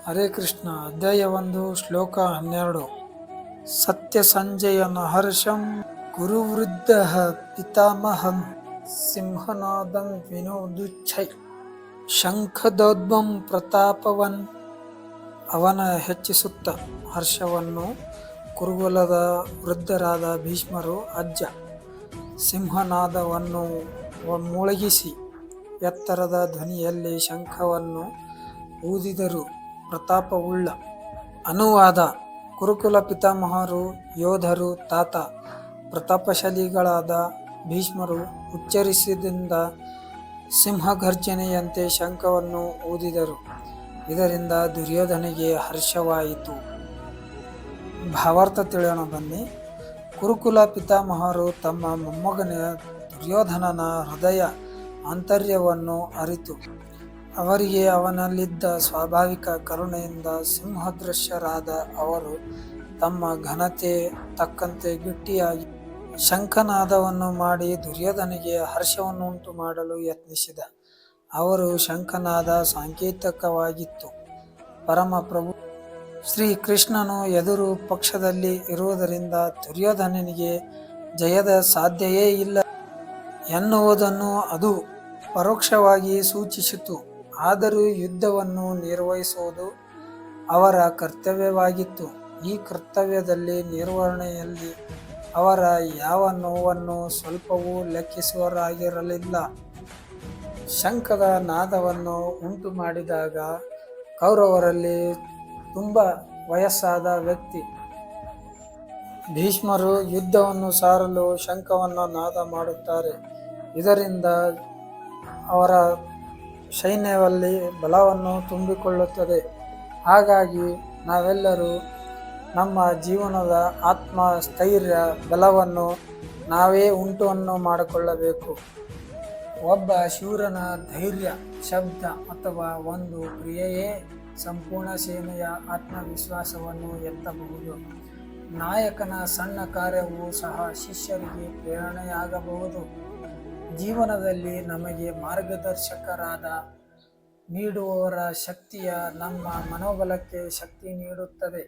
ಹರೇ ಕೃಷ್ಣ. ಅಧ್ಯಾಯ 1 ಶ್ಲೋಕ 12. ಸತ್ಯ ಸಂಜಯನ ಹರ್ಷಂ ಗುರುವೃದ್ಧ ಪಿತಾಮಹಂ ಸಿಂಹನಾದಂ ವಿನೋದುಚ್ಛೈ ಶಂಖದೋದ್ಭಂ ಪ್ರತಾಪವನ್. ಅವನ ಹೆಚ್ಚಿಸುತ್ತ ಹರ್ಷವನ್ನು ಕುರುಕುಲದ ವೃದ್ಧರಾದ ಭೀಷ್ಮರು ಅಜ್ಜ ಸಿಂಹನಾದವನ್ನು ಮೊಳಗಿಸಿ ಎತ್ತರದ ಧ್ವನಿಯಲ್ಲಿ ಶಂಖವನ್ನು ಊದಿದರು. ಪ್ರತಾಪವುಳ್ಳ. ಅನುವಾದ: ಕುರುಕುಲ ಪಿತಾಮಹರು, ಯೋಧರು, ತಾತ ಪ್ರತಾಪಶಾಲಿಗಳಾದ ಭೀಷ್ಮರು ಉಚ್ಚರಿಸಿದಿಂದ ಸಿಂಹಗರ್ಜನೆಯಂತೆ ಶಂಖವನ್ನು ಊದಿದರು. ಇದರಿಂದ ದುರ್ಯೋಧನಿಗೆ ಹರ್ಷವಾಯಿತು. ಭಾವಾರ್ಥ ತಿಳಿಯೋಣ ಬನ್ನಿ. ಕುರುಕುಲ ಪಿತಾಮಹರು ತಮ್ಮ ಮೊಮ್ಮಗನ ದುರ್ಯೋಧನನ ಹೃದಯ ಆಂತರ್ಯವನ್ನು ಅರಿತು ಅವರಿಗೆ ಅವನಲ್ಲಿದ್ದ ಸ್ವಾಭಾವಿಕ ಕರುಣೆಯಿಂದ ಸಿಂಹದೃಶ್ಯರಾದ ಅವರು ತಮ್ಮ ಘನತೆ ತಕ್ಕಂತೆ ಗಟ್ಟಿಯಾಗಿ ಶಂಖನಾದವನ್ನು ಮಾಡಿ ದುರ್ಯೋಧನಿಗೆ ಹರ್ಷವನ್ನುಂಟು ಮಾಡಲು ಯತ್ನಿಸಿದ. ಅವರು ಶಂಖನಾದ ಸಾಂಕೇತಿಕವಾಗಿತ್ತು. ಪರಮಪ್ರಭು ಶ್ರೀಕೃಷ್ಣನು ಎದುರು ಪಕ್ಷದಲ್ಲಿ ಇರುವುದರಿಂದ ದುರ್ಯೋಧನನಿಗೆ ಜಯದ ಸಾಧ್ಯವೇ ಇಲ್ಲ ಎನ್ನುವುದನ್ನು ಅದು ಪರೋಕ್ಷವಾಗಿ ಸೂಚಿಸಿತು. ಆದರೂ ಯುದ್ಧವನ್ನು ನಿರ್ವಹಿಸುವುದು ಅವರ ಕರ್ತವ್ಯವಾಗಿತ್ತು. ಈ ಕರ್ತವ್ಯದಲ್ಲಿ ನಿರ್ವಹಣೆಯಲ್ಲಿ ಅವರ ಯಾವ ನೋವನ್ನು ಸ್ವಲ್ಪವೂ ಲೆಕ್ಕಿಸುವವರಾಗಿರಲಿಲ್ಲ. ಶಂಖದ ನಾದವನ್ನು ಉಂಟು ಮಾಡಿದಾಗ ಕೌರವರಲ್ಲಿ ತುಂಬ ವಯಸ್ಸಾದ ವ್ಯಕ್ತಿ ಭೀಷ್ಮರು ಯುದ್ಧವನ್ನು ಸಾರಲು ಶಂಖವನ್ನು ನಾದ ಮಾಡುತ್ತಾರೆ. ಇದರಿಂದ ಅವರ ಸೈನ್ಯದಲ್ಲಿ ಬಲವನ್ನು ತುಂಬಿಕೊಳ್ಳುತ್ತದೆ. ಹಾಗಾಗಿ ನಾವೆಲ್ಲರೂ ನಮ್ಮ ಜೀವನದ ಆತ್ಮಸ್ಥೈರ್ಯ ಬಲವನ್ನು ನಾವೇ ಉಂಟು ಮಾಡಿಕೊಳ್ಳಬೇಕು. ಒಬ್ಬ ಶೂರನ ಧೈರ್ಯ, ಶಬ್ದ ಅಥವಾ ಒಂದು ಕ್ರಿಯೆಯೇ ಸಂಪೂರ್ಣ ಸೇನೆಯ ಆತ್ಮವಿಶ್ವಾಸವನ್ನು ಎತ್ತಬಹುದು. ನಾಯಕನ ಸಣ್ಣ ಕಾರ್ಯವೂ ಸಹ ಶಿಷ್ಯರಿಗೆ ಪ್ರೇರಣೆಯಾಗಬಹುದು. ಜೀವನದಲ್ಲಿ ನಮಗೆ ಮಾರ್ಗದರ್ಶಕರಾದ ನೀಡುವವರ ಶಕ್ತಿಯ ನಮ್ಮ ಮನೋಬಲಕ್ಕೆ ಶಕ್ತಿ ನೀಡುತ್ತದೆ.